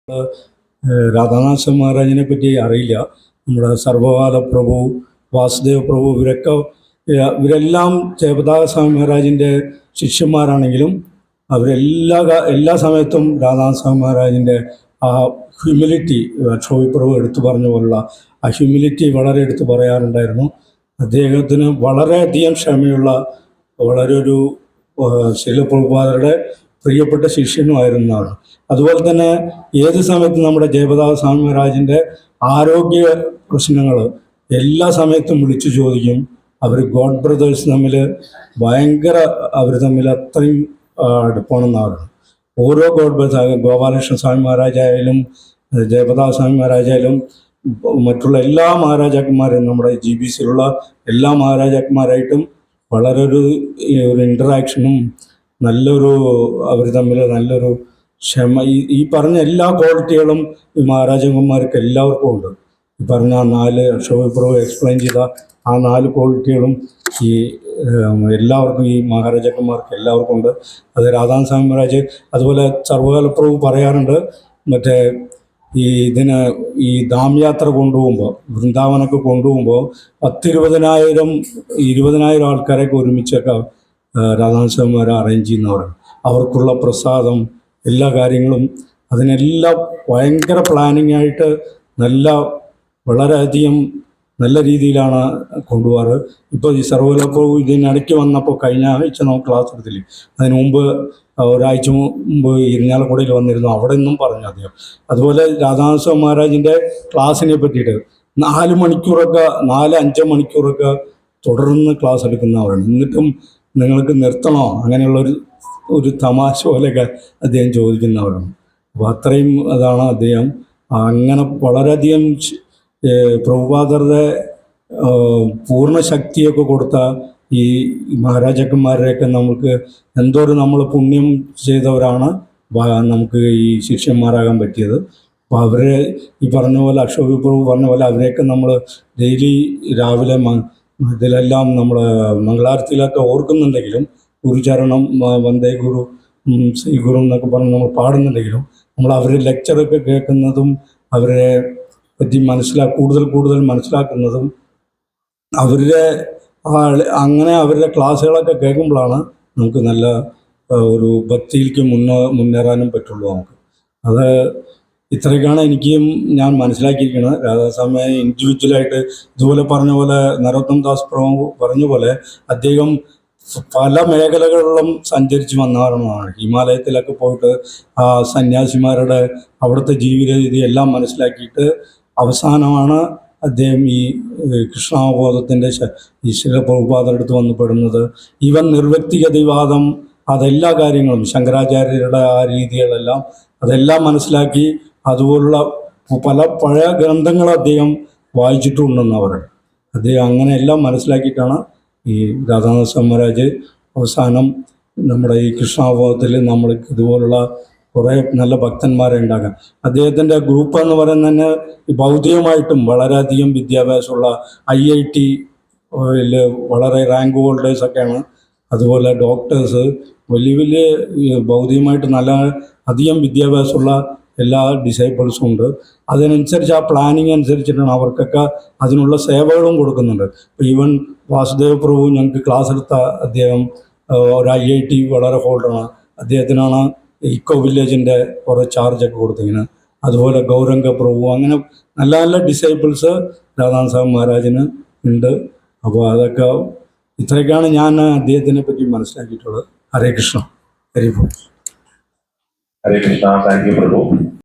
രാധാനാഥ മഹാരാജിനെ പറ്റി അറിയില്ല. നമ്മുടെ സർവകാല പ്രഭു, വാസുദേവ പ്രഭു, ഇവരെല്ലാം ജയപ്രകാശ് മഹാരാജിൻ്റെ ശിഷ്യന്മാരാണെങ്കിലും എല്ലാ സമയത്തും രാധാനാഥ മഹാരാജിൻ്റെ ആ ഹ്യൂമിലിറ്റി, ക്ഷോഭി പ്രഭു എടുത്തു പറഞ്ഞ പോലുള്ള ആ ഹ്യൂമിലിറ്റി വളരെ എടുത്തു പറയാറുണ്ടായിരുന്നു. അദ്ദേഹത്തിന് വളരെയധികം ക്ഷമയുള്ള വളരെ ഒരു ശീലപ്രഭുപാദരുടെ പ്രിയപ്പെട്ട ശിഷ്യനുമായിരുന്നതാണ്. അതുപോലെ തന്നെ ഏത് സമയത്തും നമ്മുടെ ജയപ്രകാശ് സ്വാമി മഹാരാജിൻ്റെ ആരോഗ്യ പ്രശ്നങ്ങൾ എല്ലാ സമയത്തും വിളിച്ചു ചോദിക്കും. അവർ ഗോഡ് ബ്രദേഴ്സ് തമ്മിൽ അവർ തമ്മിൽ അത്രയും അടുപ്പമാണെന്നാണ്. ഓരോ ഗോഡ് ബ്രദേഴ്സ്, ഗോപാലകൃഷ്ണ സ്വാമി മഹാരാജായാലും ജയപ്രകാശ് സ്വാമി മഹാരാജായാലും മറ്റുള്ള എല്ലാ മഹാരാജാക്കന്മാരും, നമ്മുടെ GBCയിലുള്ള എല്ലാ മഹാരാജാക്കന്മാരായിട്ടും വളരെ ഒരു ഇൻറ്ററാക്ഷനും അവർ തമ്മിൽ നല്ലൊരു ക്ഷമ, ഈ പറഞ്ഞ എല്ലാ ക്വാളിറ്റികളും ഈ മഹാരാജാക്കന്മാർക്ക് എല്ലാവർക്കും ഉണ്ട്. ഈ പറഞ്ഞ ആ 4 ക്ഷോഭപ്രഭു എക്സ്പ്ലെയിൻ ചെയ്ത ആ 4 ക്വാളിറ്റികളും ഈ എല്ലാവർക്കും, ഈ മഹാരാജാക്കന്മാർക്ക് എല്ലാവർക്കും ഉണ്ട്. അത് രാധാനാഥ സ്വാമി മഹാരാജ് അതുപോലെ സർവകാല പ്രഭു പറയാറുണ്ട്, മറ്റേ ഈ ദാംയാത്ര കൊണ്ടുപോകുമ്പോൾ, വൃന്ദാവനൊക്കെ കൊണ്ടുപോകുമ്പോൾ 10-20,000 ആൾക്കാരൊക്കെ ഒരുമിച്ചൊക്കെ രാധാനാഥ സ്വാമിമാർ അറേഞ്ച് ചെയ്യുന്നവരാണ്. അവർക്കുള്ള പ്രസാദം, എല്ലാ കാര്യങ്ങളും അതിനെല്ലാം ഭയങ്കര പ്ലാനിങ് ആയിട്ട് വളരെയധികം നല്ല രീതിയിലാണ് കൊണ്ടുപോകാറ്. ഇപ്പോൾ ഈ സർവകലാപ്രഭു ഇതിനിടയ്ക്ക് വന്നപ്പോൾ, കഴിഞ്ഞ ആഴ്ച നമുക്ക് ക്ലാസ് എടുത്തില്ലേ, അതിന് മുമ്പ് ഒരാഴ്ച മുമ്പ് ഇരിഞ്ഞാലക്കുടയിൽ വന്നിരുന്നു. അവിടെ നിന്നും പറഞ്ഞു അദ്ദേഹം. അതുപോലെ രാധാനാഥ സ്വാമി മഹാരാജിൻ്റെ ക്ലാസ്സിനെ പറ്റിയിട്ട് 4-5 മണിക്കൂറൊക്കെ തുടർന്ന് ക്ലാസ് എടുക്കുന്നവരാണ്. എന്നിട്ടും നിങ്ങൾക്ക് നിർത്തണോ, അങ്ങനെയുള്ളൊരു തമാശ പോലെയൊക്കെ അദ്ദേഹം ചോദിക്കുന്നവരാണ്. അപ്പോൾ അത്രയും അതാണ് അദ്ദേഹം. അങ്ങനെ വളരെയധികം പ്രഭുപാദരുടെ പൂർണ്ണ ശക്തിയൊക്കെ കൊടുത്ത ഈ മഹാരാജാക്കന്മാരെയൊക്കെ നമുക്ക് എന്തോരം നമ്മൾ പുണ്യം ചെയ്തവരാണ് നമുക്ക് ഈ ശിഷ്യന്മാരാകാൻ പറ്റിയത്. അപ്പോൾ അവരെ ഈ പറഞ്ഞ പോലെ, അക്ഷോഭി പ്രഭു പറഞ്ഞ പോലെ, അവരെയൊക്കെ നമ്മൾ ഡെയിലി രാവിലെ ഇതിലെല്ലാം നമ്മൾ മംഗളാരത്തിയിലൊക്കെ ഓർക്കുന്നുണ്ടെങ്കിലും, ഗുരുചരണം, വന്ദേ ഗുരു, ശ്രീ ഗുരു എന്നൊക്കെ പറഞ്ഞ് നമ്മൾ പാടുന്നുണ്ടെങ്കിലും, നമ്മൾ അവരുടെ ലെക്ചറൊക്കെ കേൾക്കുന്നതും അവരെ പറ്റി കൂടുതൽ മനസ്സിലാക്കുന്നതും അവരുടെ ക്ലാസ്സുകളൊക്കെ കേൾക്കുമ്പോഴാണ് നമുക്ക് നല്ല ഒരു ഭക്തിയിലേക്ക് മുന്നേറാനും പറ്റുള്ളൂ. അത് ഇത്രയൊക്കെയാണ് ഞാൻ മനസ്സിലാക്കിയിരിക്കുന്നത്. രാധാസ്വാമിയെ ഇൻഡിവിജ്വലായിട്ട് ഇതുപോലെ പറഞ്ഞ പോലെ, നരോത്തം ദാസ് പ്രഭു പറഞ്ഞ പോലെ, അദ്ദേഹം പല മേഖലകളിലും സഞ്ചരിച്ച് വന്നവരാണ്. ഹിമാലയത്തിലൊക്കെ പോയിട്ട് ആ സന്യാസിമാരുടെ അവിടുത്തെ ജീവിത രീതി എല്ലാം മനസ്സിലാക്കിയിട്ട് അവസാനമാണ് അദ്ദേഹം ഈ കൃഷ്ണാവബോധത്തിൻ്റെ ഈശ്വര പ്രഭുപാദരുടെ അടുത്ത് വന്ന് പെടുന്നത്. ഇവൻ നിർവ്യക്തിഗതിവാദം, അതെല്ലാ കാര്യങ്ങളും ശങ്കരാചാര്യരുടെ ആ രീതികളെല്ലാം അതെല്ലാം മനസ്സിലാക്കി, അതുപോലുള്ള പല പഴയ ഗ്രന്ഥങ്ങൾ അദ്ദേഹം വായിച്ചിട്ടുണ്ടെന്നവരാണ്. അദ്ദേഹം അങ്ങനെയെല്ലാം മനസ്സിലാക്കിയിട്ടാണ് ഈ രാധാനാഥ സ്വാമി മഹാരാജ് അവസാനം നമ്മുടെ ഈ കൃഷ്ണാവബോധത്തിൽ നമ്മൾ ഇതുപോലുള്ള കുറേ നല്ല ഭക്തന്മാരെ ഉണ്ടാക്കാൻ. അദ്ദേഹത്തിൻ്റെ ഗ്രൂപ്പ് എന്ന് പറയുന്നത് തന്നെ ഭൗതികമായിട്ടും വളരെയധികം വിദ്യാഭ്യാസമുള്ള IIT വളരെ റാങ്ക് ഹോൾഡേഴ്സൊക്കെയാണ്. അതുപോലെ ഡോക്ടേഴ്സ്, വലിയ ഭൗതികമായിട്ട് അധികം വിദ്യാഭ്യാസമുള്ള എല്ലാ ഡിസൈപ്പിൾസും ഉണ്ട്. അതിനനുസരിച്ച് ആ പ്ലാനിങ് അനുസരിച്ചിട്ടാണ് അവർക്കൊക്കെ അതിനുള്ള സേവകളും കൊടുക്കുന്നുണ്ട്. ഇപ്പോൾ ഈവൻ വാസുദേവ പ്രഭു ഞങ്ങൾക്ക് ക്ലാസ് എടുത്ത അദ്ദേഹം ഒരു IIT വളരെ ഹോൾഡറാണ്. അദ്ദേഹത്തിനാണ് ഇക്കോ വില്ലേജിൻ്റെ കുറേ ചാർജൊക്കെ കൊടുത്തിരിക്കുന്നത്. അതുപോലെ ഗൗരംഗ പ്രഭു, അങ്ങനെ നല്ല ഡിസൈപ്പിൾസ് രാധാനാഥ സ്വാമി മഹാരാജിന് ഉണ്ട്. അപ്പോൾ ഇത്രയൊക്കെയാണ് ഞാൻ അദ്ദേഹത്തിനെ പറ്റി മനസ്സിലാക്കിയിട്ടുള്ളത്. ഹരേ കൃഷ്ണ. ഹരി ബോൾ. Hare Krishna. Thank you Prabhu.